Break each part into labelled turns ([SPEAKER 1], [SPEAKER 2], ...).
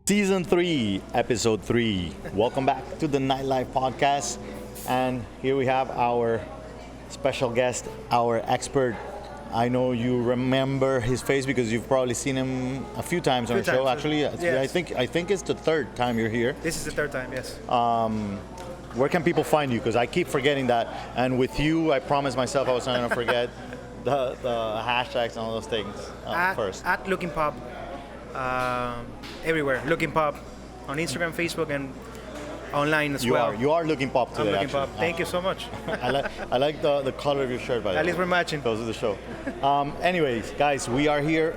[SPEAKER 1] Season 3, Episode 3. Welcome back to the Nightlife podcast. And here we have our special guest, our expert. I know you remember his face because you've probably seen him a few times on the show. Actually,
[SPEAKER 2] yes.
[SPEAKER 1] I think it's the third time you're here.
[SPEAKER 2] This is the third time, yes.
[SPEAKER 1] Where can people find you? Because I keep forgetting that. And with you, I promised myself I was not going to forget the hashtags and all those things first.
[SPEAKER 2] At Looking Pop, everywhere. Looking Pop on Instagram, Facebook, and online as well.
[SPEAKER 1] You are Looking Pop today.
[SPEAKER 2] I'm Looking
[SPEAKER 1] actually.
[SPEAKER 2] Pop. Thank you so much.
[SPEAKER 1] I like the color of your shirt, by the way.
[SPEAKER 2] At least we're matching.
[SPEAKER 1] Goes with the show. Anyways, guys, we are here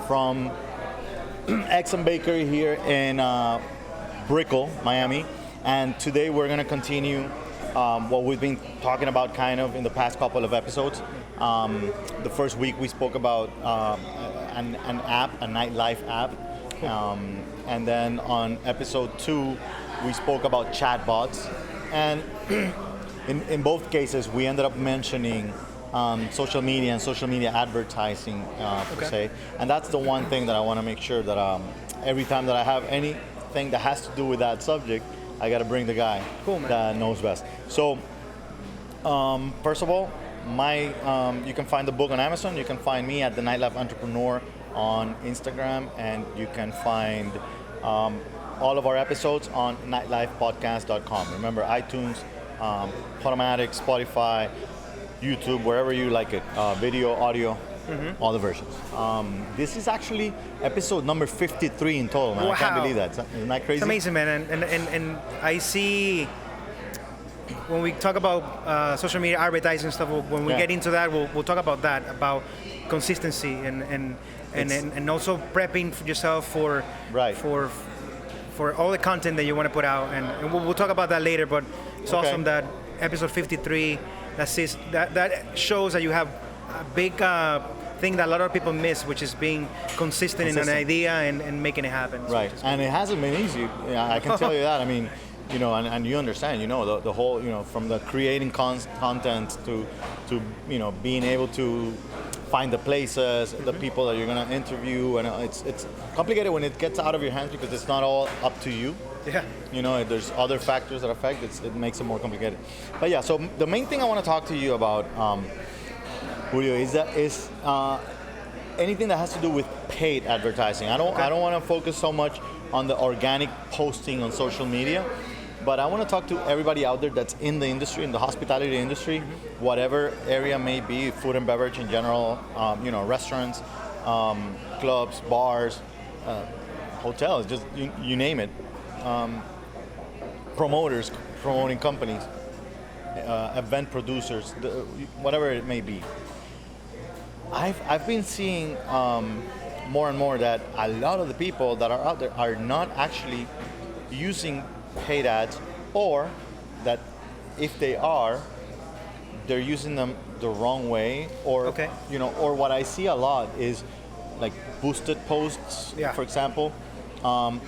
[SPEAKER 1] from Exxon Bakery here in Brickell, Miami. And today we're going to continue what we've been talking about kind of in the past couple of episodes. The first week we spoke about an app, a Nightlife app. And then on episode 2, we spoke about chatbots. And in both cases, we ended up mentioning social media and social media advertising per se. And that's the one thing that I want to make sure that every time that I have anything that has to do with that subject, I got to bring the guy that knows best. So, first of all, you can find the book on Amazon. You can find me at the Nightlife Entrepreneur on Instagram, and you can find all of our episodes on nightlifepodcast.com. Remember, iTunes, Podomatic, Spotify, YouTube, wherever you like it, video, audio, all the versions. This is actually episode number 53 in total, man.
[SPEAKER 2] Wow.
[SPEAKER 1] I can't believe that. Isn't that crazy?
[SPEAKER 2] It's amazing, man. And I see when we talk about social media advertising stuff, when we get into that, we'll talk about that, about consistency and also prepping for yourself for all the content that you want to put out. And we'll talk about that later, but it's awesome that episode 53, that shows that you have a big thing that a lot of people miss, which is being consistent in an idea and making it happen.
[SPEAKER 1] Right, and it hasn't been easy. Yeah, I can tell you that. I mean, you know, and you understand, you know, the whole, you know, from the creating content to you know, being able to find the places, the people that you're going to interview, and it's complicated when it gets out of your hands because it's not all up to you.
[SPEAKER 2] Yeah.
[SPEAKER 1] You know, there's other factors that affect it makes it more complicated. But yeah, so the main thing I want to talk to you about, Julio, is anything that has to do with paid advertising. I don't want to focus so much on the organic posting on social media, but I want to talk to everybody out there that's in the industry, in the hospitality industry, whatever area may be, food and beverage in general, you know, restaurants, clubs, bars, hotels, just you name it, promoters, promoting companies, event producers, whatever it may be. I've been seeing more and more that a lot of the people that are out there are not actually using paid ads, or that if they are, they're using them the wrong way, or you know, or what I see a lot is like boosted posts, for example, and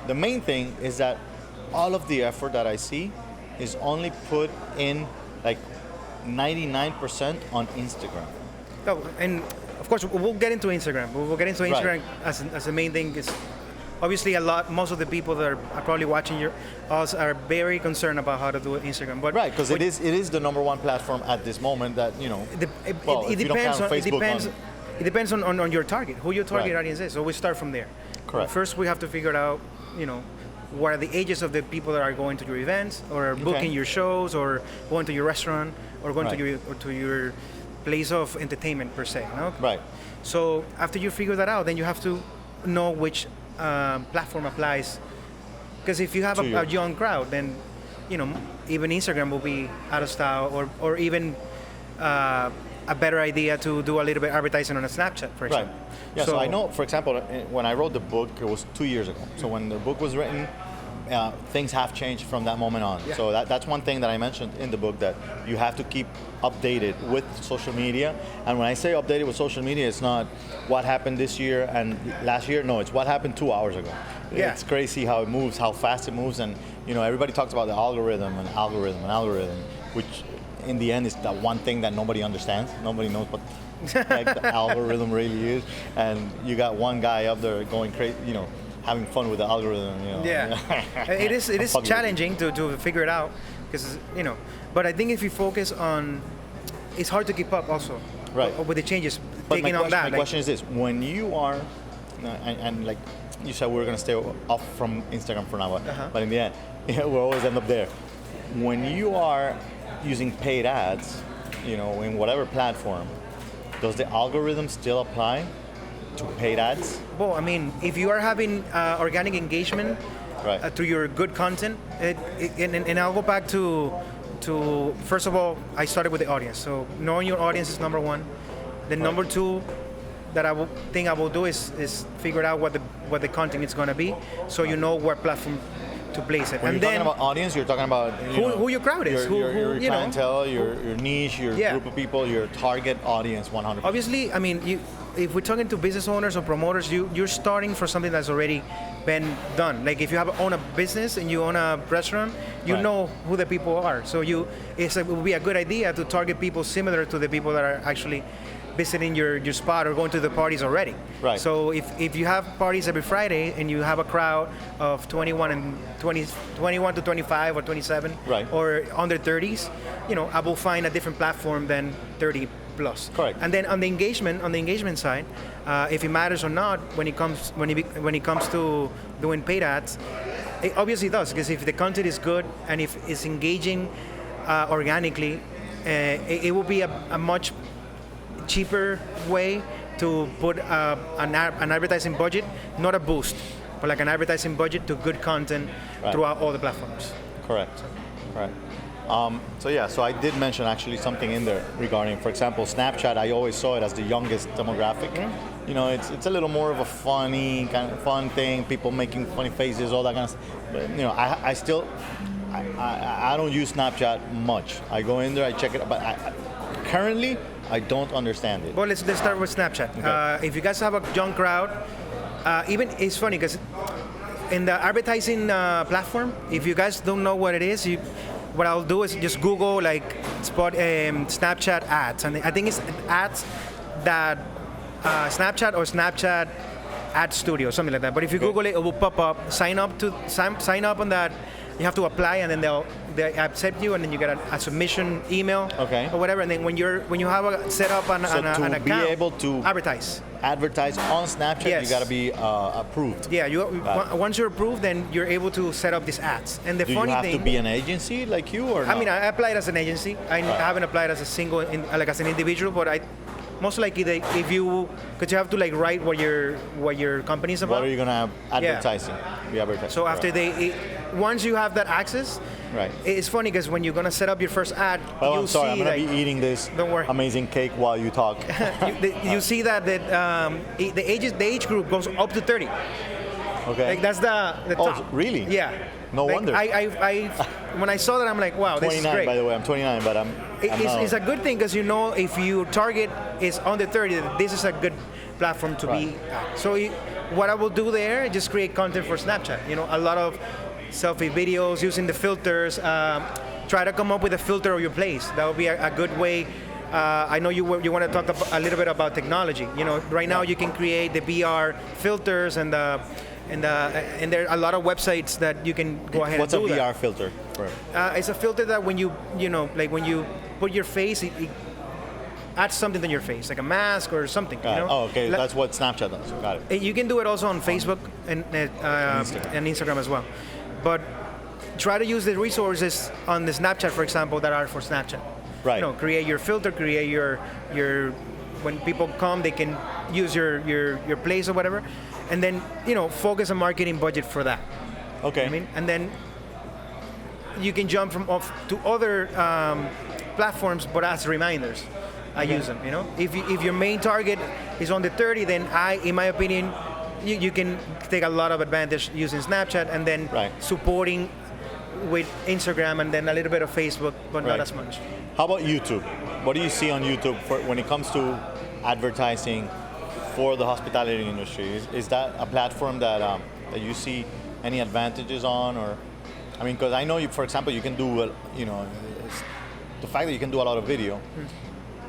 [SPEAKER 1] the main thing is that all of the effort that I see is only put in like 99% on Instagram.
[SPEAKER 2] Oh, and of course, we'll get into Instagram. We'll get into Instagram as the main thing. Is obviously most of the people that are probably watching us are very concerned about how to do Instagram. But
[SPEAKER 1] because it is the number one platform at this moment that, you know.
[SPEAKER 2] It depends on your target, who your target audience is. So we start from there.
[SPEAKER 1] Correct.
[SPEAKER 2] First, we have to figure out, you know, what are the ages of the people that are going to your events, or booking your shows, or going to your restaurant, or going to your place of entertainment per se. No?
[SPEAKER 1] Right.
[SPEAKER 2] So after you figure that out, then you have to know which platform applies. Because if you have a young crowd, then, you know, even Instagram will be out of style, or even a better idea to do a little bit of advertising on a Snapchat, for example.
[SPEAKER 1] Right. Yeah, so I know, for example, when I wrote the book, it was 2 years ago. So when the book was written, things have changed from that moment on. Yeah. So that's one thing that I mentioned in the book, that you have to keep updated with social media. And when I say updated with social media, it's not what happened this year and last year. No, it's what happened 2 hours ago. Yeah. It's crazy how it moves, how fast it moves. And, you know, everybody talks about the algorithm, which in the end is that one thing that nobody understands. Nobody knows what like the algorithm really is. And you got one guy up there going crazy, you know, having fun with the algorithm.
[SPEAKER 2] Yeah, it is challenging to figure it out because but I think if you focus on, it's hard to keep up also.
[SPEAKER 1] Right.
[SPEAKER 2] With the changes
[SPEAKER 1] But
[SPEAKER 2] taking
[SPEAKER 1] my
[SPEAKER 2] on that.
[SPEAKER 1] My question is this: when you are, and like you said, we're gonna stay off from Instagram for now, but in the end, we'll always end up there. When you are using paid ads, in whatever platform, does the algorithm still apply to paid ads?
[SPEAKER 2] Well, I mean, if you are having organic engagement through your good content, and I'll go back to first of all, I started with the audience. So knowing your audience is number one. Then number two, that I will do is figure out what the content is going to be, so you know what platform to place it.
[SPEAKER 1] When you're talking about audience, you're talking about
[SPEAKER 2] who your crowd is,
[SPEAKER 1] your clientele, your niche, your group of people, your target audience, 100%.
[SPEAKER 2] Obviously, I mean, if we're talking to business owners or promoters, you're starting for something that's already been done. Like if you own a business and you own a restaurant, you know who the people are. So it would be a good idea to target people similar to the people that are actually visiting your spot or going to the parties already.
[SPEAKER 1] Right.
[SPEAKER 2] So if you have parties every Friday and you have a crowd of 21 to 25 or 27 or under 30s, I will find a different platform than 30 plus.
[SPEAKER 1] Correct.
[SPEAKER 2] And then on the engagement side, if it matters or not when it comes to doing paid ads, it obviously does, because if the content is good and if it's engaging organically, it will be a much cheaper way to put an advertising budget, not a boost, but like an advertising budget to good content throughout all the platforms.
[SPEAKER 1] Correct. So I did mention actually something in there regarding, for example, Snapchat. I always saw it as the youngest demographic. It's a little more of a funny kind of fun thing, people making funny faces, all that kind of stuff. But I don't use Snapchat much. I go in there, I check it, but currently I don't understand it.
[SPEAKER 2] Well, let's start with Snapchat. Okay. If you guys have a young crowd, even it's funny because in the advertising platform, if you guys don't know what it is, what I'll do is just Google Snapchat ads, and I think it's ads that Snapchat or Snapchat Ad Studio, something like that. But if you Google it, it will pop up. Sign up on that. You have to apply, and then they accept you, and then you get a submission email or whatever. And then when you have set up an account,
[SPEAKER 1] be able to
[SPEAKER 2] advertise
[SPEAKER 1] on Snapchat, you got to be approved.
[SPEAKER 2] Yeah, once you're approved, then you're able to set up these ads. And the
[SPEAKER 1] Do
[SPEAKER 2] funny
[SPEAKER 1] you have
[SPEAKER 2] thing,
[SPEAKER 1] to be an agency like you, or no?
[SPEAKER 2] I mean, I applied as an agency. I haven't applied as a single, as an individual, but most likely because you have to write what your company is about.
[SPEAKER 1] What are you gonna have advertising? Be advertising.
[SPEAKER 2] So after once you have that access, it's funny because when you're gonna set up your first ad,
[SPEAKER 1] I'm sorry, I'm gonna be eating this amazing cake while you talk.
[SPEAKER 2] you see that the age group goes up to 30.
[SPEAKER 1] Okay.
[SPEAKER 2] That's the top.
[SPEAKER 1] Really?
[SPEAKER 2] Yeah.
[SPEAKER 1] No wonder.
[SPEAKER 2] When I saw that, I'm like, wow, this is great.
[SPEAKER 1] 29, by the way. I'm 29, but
[SPEAKER 2] it's a good thing because if your target is under 30, this is a good platform to be at. So what I will do there is just create content for Snapchat. A lot of selfie videos using the filters. Try to come up with a filter of your place. That would be a good way. I know you want to talk a little bit about technology. Right now you can create the VR filters and there are a lot of websites that you can go ahead
[SPEAKER 1] and do that. What's a VR filter?
[SPEAKER 2] It's a filter that when you when you put your face, it adds something to your face, like a mask or something.
[SPEAKER 1] Oh, okay. That's what Snapchat does. Got it.
[SPEAKER 2] You can do it also on Facebook and Instagram as well. But try to use the resources on the Snapchat, for example, that are for Snapchat.
[SPEAKER 1] Right.
[SPEAKER 2] Create your filter, create your when people come, they can use your place or whatever. And then, focus a marketing budget for that.
[SPEAKER 1] Okay.
[SPEAKER 2] And then you can jump to other platforms, but as reminders. I use them. If your main target is under 30, then in my opinion, you can take a lot of advantage using Snapchat and then supporting with Instagram and then a little bit of Facebook, but not as much.
[SPEAKER 1] How about YouTube? What do you see on YouTube when it comes to advertising for the hospitality industry? Is that a platform that you see any advantages on, or because I know for example, you can do the fact that you can do a lot of video.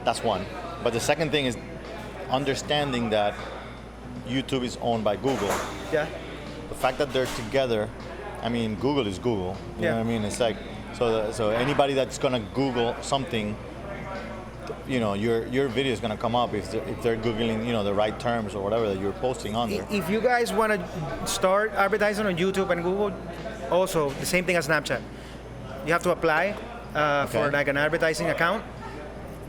[SPEAKER 1] That's one. But the second thing is understanding that YouTube is owned by Google.
[SPEAKER 2] Yeah.
[SPEAKER 1] the fact that they're together, I mean, Google is Google. You know what I mean? It's like, so anybody that's gonna Google something, your video is gonna come up if they're Googling, the right terms or whatever that you're posting on there.
[SPEAKER 2] If you guys want to start advertising on YouTube and Google, also the same thing as Snapchat. You have to apply for like an advertising account.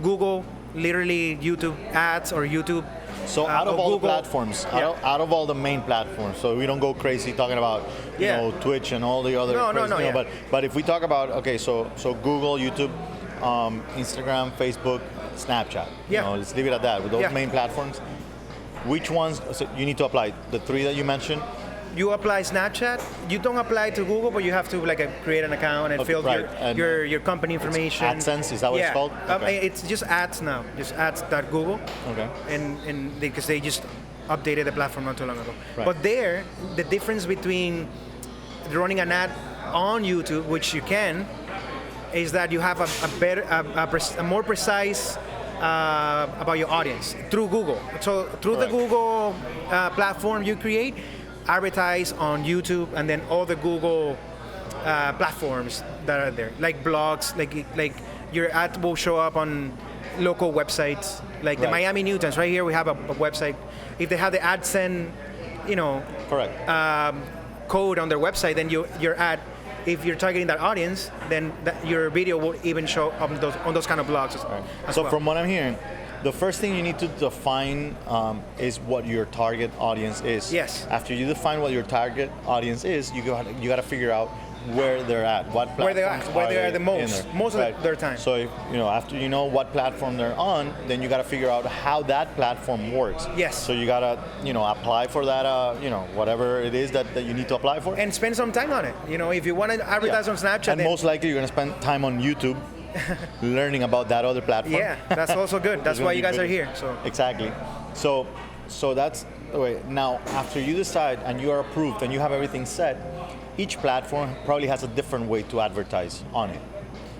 [SPEAKER 2] Google, literally YouTube ads or YouTube.
[SPEAKER 1] So out of all
[SPEAKER 2] Google,
[SPEAKER 1] the platforms, out of all the main platforms, so we don't go crazy talking about Twitch and all the other. But if we talk about so Google, YouTube, Instagram, Facebook, Snapchat. Let's leave it at that. With those main platforms, which ones you need to apply? The three that you mentioned.
[SPEAKER 2] You apply Snapchat. You don't apply to Google, but you have to create an account and fill your company information.
[SPEAKER 1] AdSense, is that what it's called? Okay.
[SPEAKER 2] It's just ads now, just ads.google.
[SPEAKER 1] Okay.
[SPEAKER 2] And because they just updated the platform not too long ago.
[SPEAKER 1] Right.
[SPEAKER 2] But there, the difference between running an ad on YouTube, which you can, is that you have a more precise about your audience through Google. So through the Google platform you create, advertise on YouTube and then all the Google platforms that are there, like blogs, like your ad will show up on local websites, like the Miami Newtons. Right here we have a website. If they have the AdSense, code on their website, then your ad, if you're targeting that audience, then your video will even show up on those kind of blogs as well.
[SPEAKER 1] From what I'm hearing, the first thing you need to define is what your target audience is.
[SPEAKER 2] Yes.
[SPEAKER 1] After you define what your target audience is, you got to figure out where they're at, what platforms
[SPEAKER 2] where they are the most of their time.
[SPEAKER 1] So after you know what platform they're on, then you got to figure out how that platform works.
[SPEAKER 2] Yes.
[SPEAKER 1] So you got to apply for that whatever it is that you need to apply for,
[SPEAKER 2] and spend some time on it. If you want to advertise on Snapchat,
[SPEAKER 1] and most likely you're going to spend time on YouTube. Learning about that other platform.
[SPEAKER 2] Yeah, that's also good. That's why you guys are here. So
[SPEAKER 1] exactly. So that's the way. Now, after you decide and you are approved and you have everything set, each platform probably has a different way to advertise on it.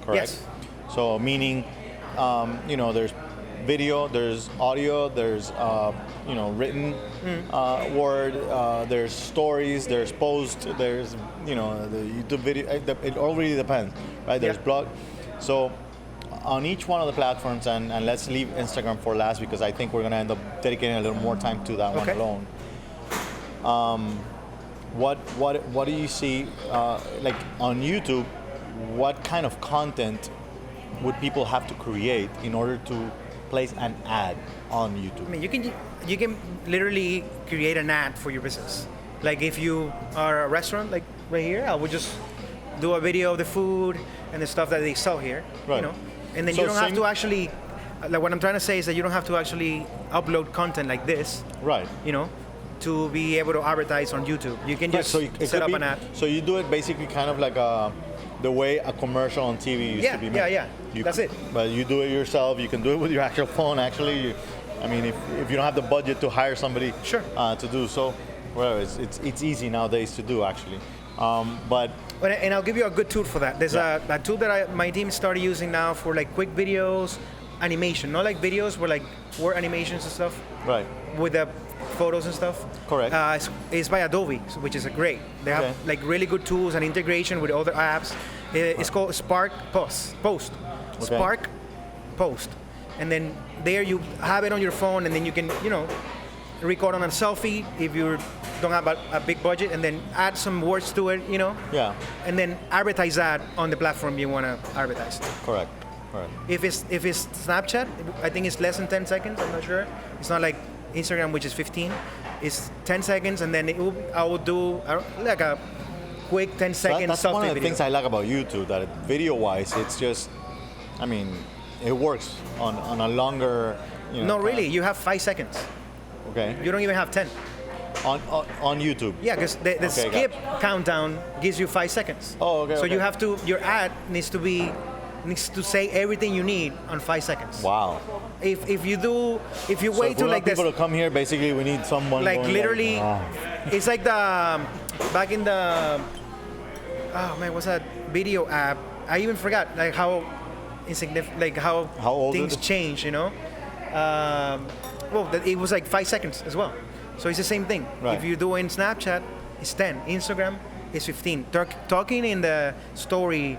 [SPEAKER 1] Correct?
[SPEAKER 2] Yes.
[SPEAKER 1] So meaning, there's video, there's audio, there's written word, there's stories, there's post, there's the YouTube video. It all really depends, right? There's blog. So on each one of the platforms, and let's leave Instagram for last because I think we're going to end up dedicating a little more time to that one alone. What do you see, like on YouTube, what kind of content would people have to create in order to place an ad on YouTube?
[SPEAKER 2] I mean, you can literally create an ad for your business. Like if you are a restaurant, like right here, I would just do a video of the food and the stuff that they sell here,
[SPEAKER 1] right.
[SPEAKER 2] And then you don't have to actually, like what I'm trying to say is that you don't have to actually upload content like this,
[SPEAKER 1] right?
[SPEAKER 2] To be able to advertise on YouTube. You can just set up an ad.
[SPEAKER 1] So you do it basically kind of like the way a commercial on TV used to be made.
[SPEAKER 2] Yeah. That's it.
[SPEAKER 1] But you do it yourself. You can do it with your actual phone. Actually, if you don't have the budget to hire somebody to do so, well, it's easy nowadays to do actually.
[SPEAKER 2] And I'll give you a good tool for that. There's a tool that my team started using now for like quick videos, animation, not like videos where like word animations and stuff.
[SPEAKER 1] Right.
[SPEAKER 2] With the photos and stuff.
[SPEAKER 1] Correct.
[SPEAKER 2] It's by Adobe, which is great. They have like really good tools and integration with other apps. It's called Spark Post. Okay. Spark Post. And then there you have it on your phone, and then you can, record on a selfie if you don't have a big budget, and then add some words to it,
[SPEAKER 1] Yeah.
[SPEAKER 2] and then advertise that on the platform you want to advertise.
[SPEAKER 1] Correct.
[SPEAKER 2] If it's Snapchat, I think it's less than 10 seconds. I'm not sure. It's not like Instagram, which is 15. It's 10 seconds, and then I will do like a quick 10-second
[SPEAKER 1] that's
[SPEAKER 2] selfie
[SPEAKER 1] one of the
[SPEAKER 2] video.
[SPEAKER 1] things I like about YouTube, that video-wise, it's just, it works on a longer.
[SPEAKER 2] No, really, you have 5 seconds.
[SPEAKER 1] Okay.
[SPEAKER 2] You don't even have 10.
[SPEAKER 1] On YouTube.
[SPEAKER 2] Yeah, because the skip countdown gives you 5 seconds.
[SPEAKER 1] Oh, okay.
[SPEAKER 2] So you have to. Your ad needs to say everything you need on 5 seconons.
[SPEAKER 1] Wow.
[SPEAKER 2] If you wait
[SPEAKER 1] to
[SPEAKER 2] like this,
[SPEAKER 1] people to come here, basically we need someone
[SPEAKER 2] like literally,
[SPEAKER 1] like,
[SPEAKER 2] it's like back in the what's that video app? I even forgot like how insignificant, like how
[SPEAKER 1] old
[SPEAKER 2] things change, Well, it was like 5 seconds as well. So it's the same thing.
[SPEAKER 1] Right.
[SPEAKER 2] If you do in Snapchat, is 10. Instagram is 15. Talking in the story,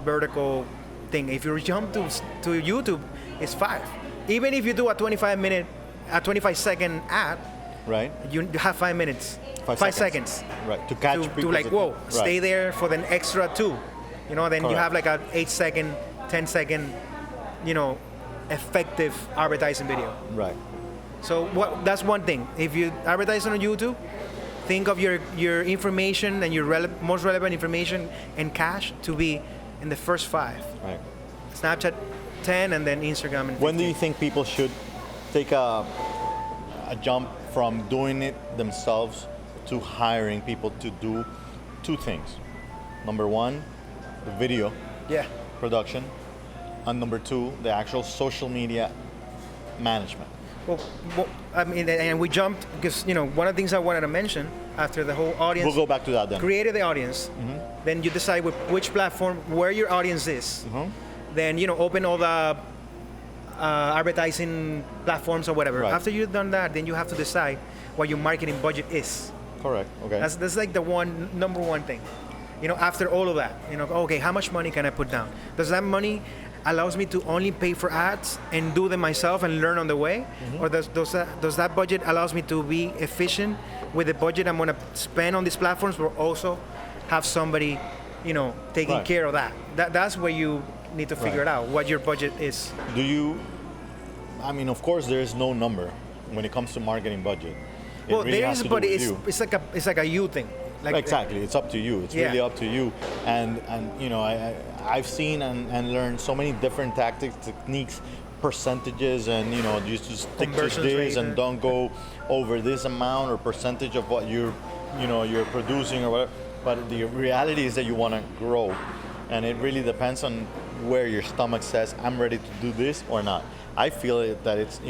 [SPEAKER 2] vertical thing. If you jump to YouTube, it's 5. Even if you do a 25-second ad,
[SPEAKER 1] Right.
[SPEAKER 2] you have 5 minutes. 5 seconds.
[SPEAKER 1] Right. To catch people.
[SPEAKER 2] To like, whoa,
[SPEAKER 1] right.
[SPEAKER 2] stay there for the extra 2. Then
[SPEAKER 1] Correct.
[SPEAKER 2] you have like a 8-second, 10-second, effective advertising video.
[SPEAKER 1] Right.
[SPEAKER 2] So that's one thing. If you advertise on YouTube, think of your information and your most relevant information and cash to be in the first 5.
[SPEAKER 1] Right.
[SPEAKER 2] Snapchat 10 and then Instagram and 15.
[SPEAKER 1] When do you think people should take a jump from doing it themselves to hiring people to do 2 things? Number 1, the video
[SPEAKER 2] Yeah.
[SPEAKER 1] production, and number 2, the actual social media management.
[SPEAKER 2] Well, I mean, and we jumped because one of the things I wanted to mention after the whole audience.
[SPEAKER 1] We'll go back to that then.
[SPEAKER 2] Created the audience, then you decide which platform, where your audience is. Then open all the advertising platforms or whatever.
[SPEAKER 1] Right.
[SPEAKER 2] After you've done that, then you have to decide what your marketing budget is.
[SPEAKER 1] Correct. Okay.
[SPEAKER 2] That's like the number one thing. After all of that, okay, how much money can I put down? Does that money allows me to only pay for ads and do them myself and learn on the way, or does that budget allows me to be efficient with the budget I'm going to spend on these platforms, but also have somebody, taking
[SPEAKER 1] Right.
[SPEAKER 2] care of that. That's where you need to figure
[SPEAKER 1] Right.
[SPEAKER 2] it out, what your budget is.
[SPEAKER 1] Of course, there is no number when it comes to marketing budget. It
[SPEAKER 2] Well,
[SPEAKER 1] really
[SPEAKER 2] there
[SPEAKER 1] has
[SPEAKER 2] is,
[SPEAKER 1] to do
[SPEAKER 2] but
[SPEAKER 1] with
[SPEAKER 2] it's
[SPEAKER 1] you.
[SPEAKER 2] it's like a you thing. Like
[SPEAKER 1] Exactly, it's up to you. It's
[SPEAKER 2] Yeah.
[SPEAKER 1] really up to you. And I've seen and learned so many different tactics, techniques, percentages, and you just stick to
[SPEAKER 2] Conversions
[SPEAKER 1] this
[SPEAKER 2] rate,
[SPEAKER 1] and don't go over this amount or percentage of what you're producing or whatever. But the reality is that you want to grow, and it really depends on where your stomach says, I'm ready to do this or not. I feel that it's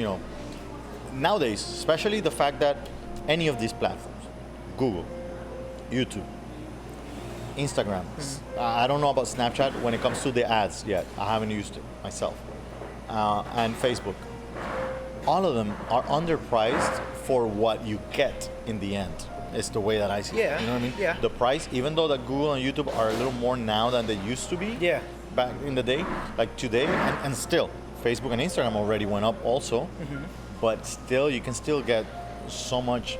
[SPEAKER 1] nowadays, especially the fact that any of these platforms, Google, YouTube, Instagram. I don't know about Snapchat when it comes to the ads yet. I haven't used it myself. And Facebook. All of them are underpriced for what you get in the end. It's the way that I see
[SPEAKER 2] Yeah,
[SPEAKER 1] it. You know what I mean?
[SPEAKER 2] yeah.
[SPEAKER 1] The price, even though that Google and YouTube are a little more now than they used to be
[SPEAKER 2] Yeah.
[SPEAKER 1] back in the day, like today, and still, Facebook and Instagram already went up also, but still, you can still get so much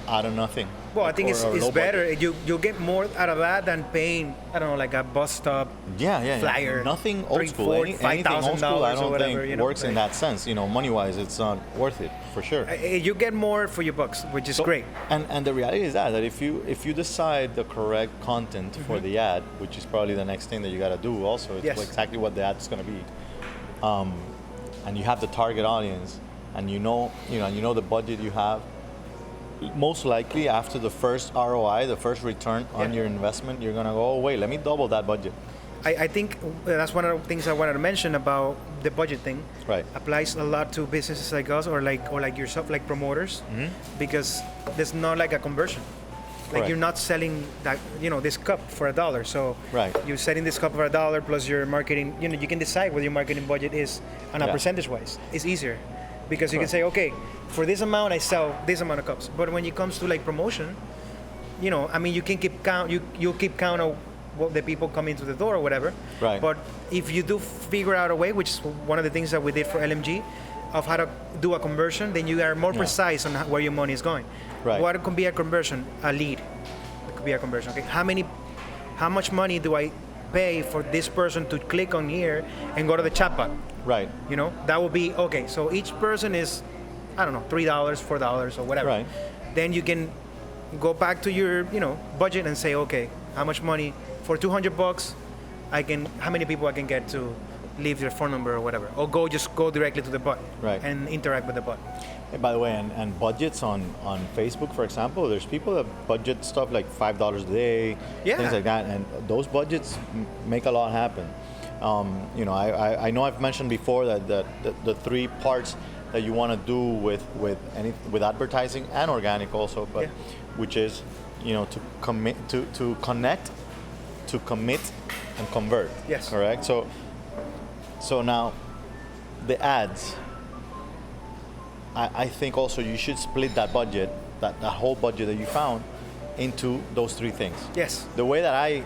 [SPEAKER 1] out of nothing.
[SPEAKER 2] Well, I think
[SPEAKER 1] Or
[SPEAKER 2] it's
[SPEAKER 1] low
[SPEAKER 2] better.
[SPEAKER 1] budget.
[SPEAKER 2] You get more out of that than paying, I don't know, like a bus stop
[SPEAKER 1] Yeah.
[SPEAKER 2] flyer.
[SPEAKER 1] Nothing old school. Anything old school, I don't think works in that sense. Money-wise, it's not worth it for sure.
[SPEAKER 2] You get more for your bucks, which is great.
[SPEAKER 1] And the reality is that if you decide the correct content for the ad, which is probably the next thing that you got to do, also, it's
[SPEAKER 2] Yes.
[SPEAKER 1] exactly what the ad is going to be, and you have the target audience, and you know the budget you have. Most likely, after the first ROI, the first return on
[SPEAKER 2] Yeah.
[SPEAKER 1] your investment, you're gonna go, oh wait, let me double that budget.
[SPEAKER 2] I think that's one of the things I wanted to mention about the budget thing.
[SPEAKER 1] Right.
[SPEAKER 2] Applies a lot to businesses like us or like yourself, like promoters, because there's not like a conversion. Like
[SPEAKER 1] Correct.
[SPEAKER 2] you're not selling that this cup for $1. So
[SPEAKER 1] Right.
[SPEAKER 2] you're selling this cup for $1 plus your marketing. You can decide what your marketing budget is on a
[SPEAKER 1] Yeah.
[SPEAKER 2] percentage wise. It's easier because you can
[SPEAKER 1] Correct.
[SPEAKER 2] say, okay, for this amount I sell this amount of cups. But when it comes to like promotion, you can keep count. You keep count of what the people come into the door or whatever.
[SPEAKER 1] Right.
[SPEAKER 2] But if you do figure out a way, which is one of the things that we did for LMG, of how to do a conversion, then you are more
[SPEAKER 1] Yeah.
[SPEAKER 2] precise on where your money is going.
[SPEAKER 1] Right.
[SPEAKER 2] What could be a conversion? A lead. It could be a conversion. Okay. How much money do I pay for this person to click on here and go to the chatbot?
[SPEAKER 1] Right.
[SPEAKER 2] That would be okay. So each person is, I don't know, $3, $4 or whatever.
[SPEAKER 1] Right.
[SPEAKER 2] Then you can go back to your, budget and say, okay, how much money for $200? How many people I can get to leave their phone number or whatever, or just go directly to the bot
[SPEAKER 1] Right.
[SPEAKER 2] and interact with the bot.
[SPEAKER 1] And by the way, and budgets on Facebook, for example, there's people that budget stuff like $5 a day,
[SPEAKER 2] Yeah.
[SPEAKER 1] things like that, and those budgets make a lot happen. I know I've mentioned before that the 3 parts that you want to do with advertising and organic also, but
[SPEAKER 2] Yeah.
[SPEAKER 1] which is to commit to connect, to commit, and convert.
[SPEAKER 2] Yes.
[SPEAKER 1] Correct. So now the ads. I think also you should split that budget, that whole budget that you found, into those three things.
[SPEAKER 2] Yes.
[SPEAKER 1] The way that I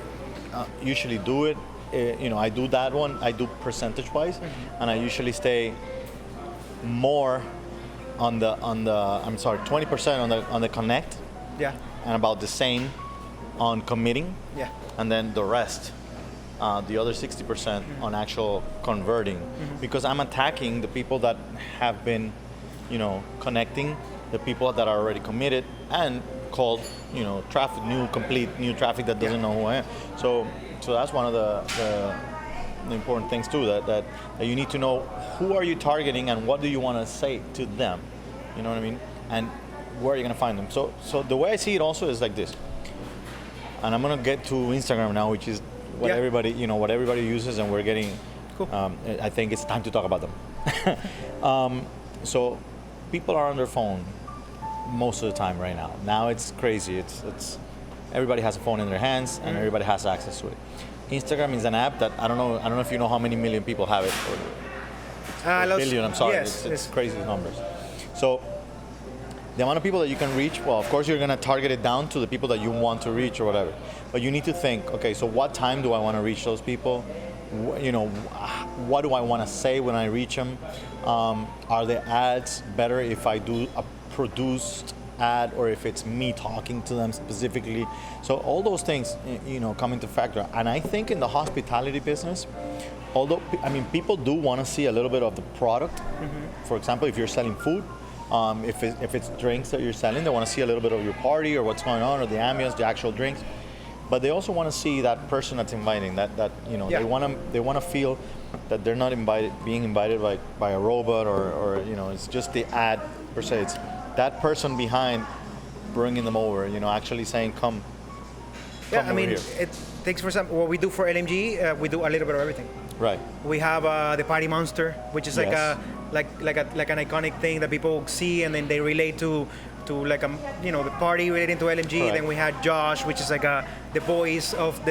[SPEAKER 1] usually do it, I do that one. I do percentage-wise, and I usually stay more on the 20% on the connect,
[SPEAKER 2] Yeah.
[SPEAKER 1] and about the same on committing,
[SPEAKER 2] Yeah.
[SPEAKER 1] and then the rest, the other 60% on actual converting, because I'm attacking the people that have been, connecting, the people that are already committed and called, traffic, new traffic that doesn't know who I am. So that's one of the important things too, that you need to know who are you targeting and what do you want to say to them, you know what I mean, and where are you going to find them. So the way I see it also is like this, and I'm going to get to Instagram now, which is what everybody uses, and we're getting.
[SPEAKER 2] Cool.
[SPEAKER 1] I think it's time to talk about them. So people are on their phone most of the time right now. Now it's crazy. It's everybody has a phone in their hands, and everybody has access to it. Instagram is an app that I don't know if you know how many million people have it, or billion. I'm sorry,
[SPEAKER 2] yes,
[SPEAKER 1] it's crazy numbers. So the amount of people that you can reach, well, of course you're going to target it down to the people that you want to reach or whatever. But you need to think, okay, so what time do I want to reach those people? What do I want to say when I reach them? Are the ads better if I do a produced ad or if it's me talking to them specifically? So all those things, come into factor. And I think in the hospitality business, although, people do want to see a little bit of the product. For example, if you're selling food, if it's drinks that you're selling, they want to see a little bit of your party or what's going on, or the ambience, the actual drinks. But they also want to see that person that's inviting. They want to feel that they're not being invited by a robot or it's just the ad per se. It's that person behind bringing them over. Actually saying, come over here.
[SPEAKER 2] It takes for example what we do for LMG. We do a little bit of everything.
[SPEAKER 1] Right.
[SPEAKER 2] We have the Party Monster, which is like
[SPEAKER 1] Yes.
[SPEAKER 2] an iconic thing that people see and then they relate to the party relating to LMG.
[SPEAKER 1] Correct.
[SPEAKER 2] Then we had Josh, which is like the voice of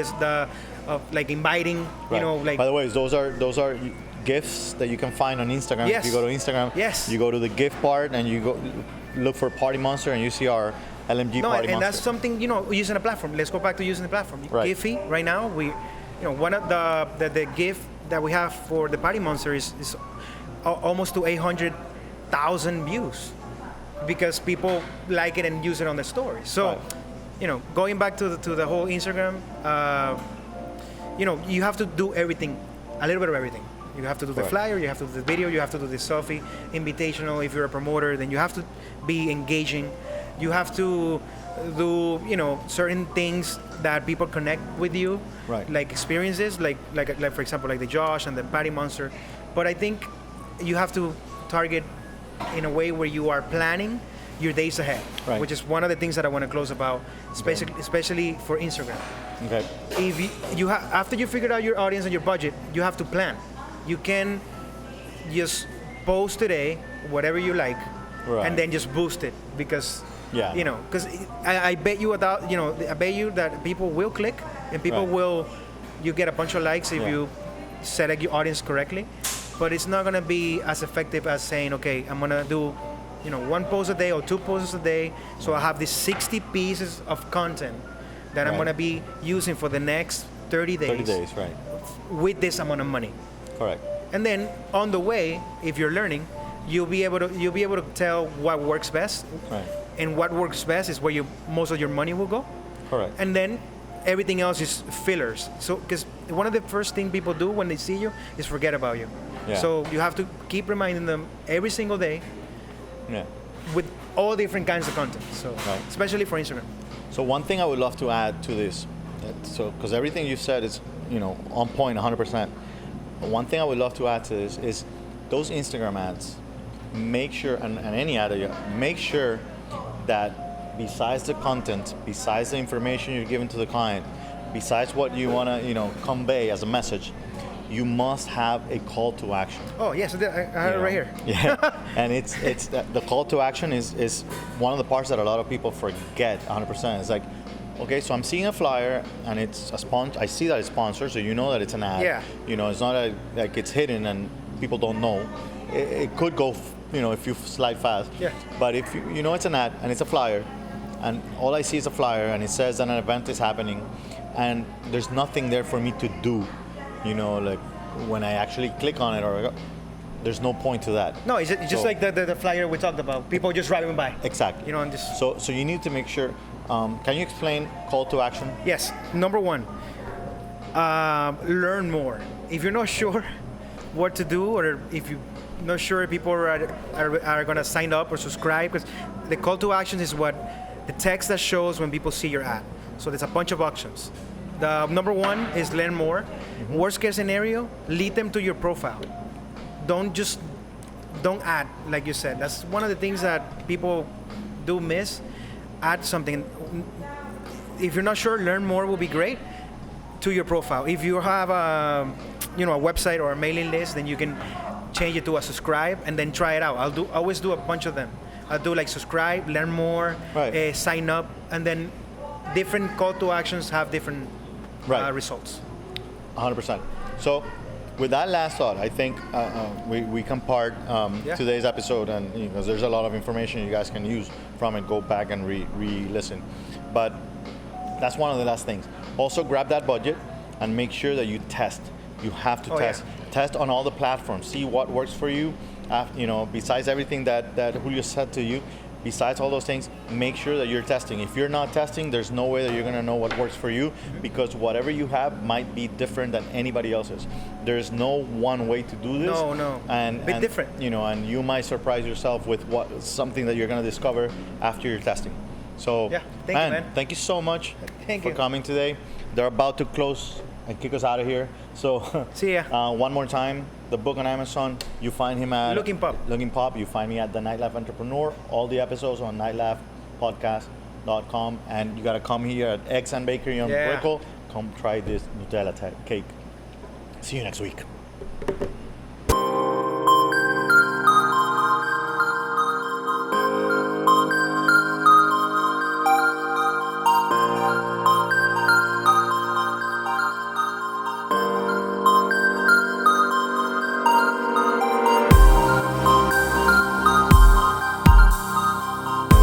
[SPEAKER 2] inviting.
[SPEAKER 1] Right. By the way, those are gifts that you can find on Instagram.
[SPEAKER 2] Yes.
[SPEAKER 1] If you go to Instagram,
[SPEAKER 2] Yes.
[SPEAKER 1] you go to the gift part and you go look for Party Monster and you see our LMG Party
[SPEAKER 2] and
[SPEAKER 1] Monster.
[SPEAKER 2] that's something using a platform. Let's go back to using the platform.
[SPEAKER 1] Right.
[SPEAKER 2] Giphy right now, one of the gift that we have for the Party Monster is almost to 800,000 views because people like it and use it on the story. So,
[SPEAKER 1] Right.
[SPEAKER 2] Going back to the whole Instagram, you have to do everything, a little bit of everything. You have to do the
[SPEAKER 1] Right.
[SPEAKER 2] flyer, you have to do the video, you have to do the selfie, invitational. If you're a promoter, then you have to be engaging. You have to do, certain things that people connect with you,
[SPEAKER 1] Right.
[SPEAKER 2] like experiences, like for example, like the Josh and the Party Monster. But I think you have to target in a way where you are planning your days ahead,
[SPEAKER 1] Right.
[SPEAKER 2] which is one of the things that I want to close about, especially for Instagram.
[SPEAKER 1] Okay.
[SPEAKER 2] If you after you figured out your audience and your budget, you have to plan. You can just post today whatever you like,
[SPEAKER 1] Right.
[SPEAKER 2] and then just boost it because
[SPEAKER 1] Yeah.
[SPEAKER 2] because I bet you I bet you that people will click and people
[SPEAKER 1] Right.
[SPEAKER 2] you get a bunch of likes if
[SPEAKER 1] Yeah.
[SPEAKER 2] you select your audience correctly, but it's not gonna be as effective as saying, okay, I'm gonna do one post a day or 2 posts a day, so I have these 60 pieces of content that I'm
[SPEAKER 1] Right.
[SPEAKER 2] gonna be using for the next 30 days.
[SPEAKER 1] 30 days, right.
[SPEAKER 2] With this amount of money.
[SPEAKER 1] Correct.
[SPEAKER 2] And then on the way, if you're learning, you'll be able to tell what works best.
[SPEAKER 1] Right.
[SPEAKER 2] And what works best is where most of your money will go.
[SPEAKER 1] Correct.
[SPEAKER 2] And then everything else is fillers. So because one of the first things people do when they see you is forget about you.
[SPEAKER 1] Yeah.
[SPEAKER 2] So you have to keep reminding them every single day
[SPEAKER 1] Yeah.
[SPEAKER 2] with all different kinds of content. So
[SPEAKER 1] Right.
[SPEAKER 2] especially for Instagram.
[SPEAKER 1] So one thing I would love to add to this, because everything you said is on point 100%. One thing I would love to add to this is those Instagram ads. Make sure, and any ad, make sure that besides the content, besides the information you're giving to the client, besides what you want to convey as a message, you must have a call to action.
[SPEAKER 2] Oh yes, I have it right here.
[SPEAKER 1] Yeah, and it's the call to action is one of the parts that a lot of people forget 100%. It's like, okay, so I'm seeing a flyer and it's a sponsor. I see that it's sponsored, so you know that it's an ad.
[SPEAKER 2] Yeah.
[SPEAKER 1] It's not like it's hidden and people don't know. It could go, if you slide fast.
[SPEAKER 2] Yeah.
[SPEAKER 1] But if you know it's an ad and it's a flyer, and all I see is a flyer, and it says that an event is happening, and there's nothing there for me to do. Like when I actually click on it, there's no point to that.
[SPEAKER 2] No, it's just like the flyer we talked about. People just driving by.
[SPEAKER 1] Exactly.
[SPEAKER 2] And just.
[SPEAKER 1] So you need to make sure. Can you explain call to action?
[SPEAKER 2] Yes. Number one, learn more. If you're not sure what to do, or if you're not sure if people are going to sign up or subscribe, because the call to action is what the text that shows when people see your ad. So there's a bunch of options. The number one is learn more. Mm-hmm. Worst case scenario, lead them to your profile. Don't add, like you said. That's one of the things that people do miss. Add something. If you're not sure, learn more will be great to your profile. If you have a website or a mailing list, then you can change it to a subscribe and then try it out. Always do a bunch of them. I'll do like subscribe, learn more,
[SPEAKER 1] right.
[SPEAKER 2] Sign up, and then different call to actions have different results.
[SPEAKER 1] 100%. So with that last thought, I think we can part today's episode, and because there's a lot of information you guys can use from it, go back and re-listen. But that's one of the last things. Also grab that budget and make sure that you test. You have to test. Yeah. Test on all the platforms. See what works for you. Besides everything that Julio said to you, besides all those things, make sure that you're testing. If you're not testing, there's no way that you're going to know what works for you, because whatever you have might be different than anybody else's. There's no one way to do this.
[SPEAKER 2] No.
[SPEAKER 1] And
[SPEAKER 2] different.
[SPEAKER 1] And you might surprise yourself with something that you're going to discover after you're testing. So, thank you so much for coming today. They're about to close and kick us out of here. So,
[SPEAKER 2] see ya.
[SPEAKER 1] One more time. The book on Amazon, you find him at
[SPEAKER 2] Looking Pop. You
[SPEAKER 1] find me at the Nightlife Entrepreneur. All the episodes on nightlifepodcast.com. And you got to come here at Eggs and Bakery on Brickell. Come try this Nutella cake. See you next week.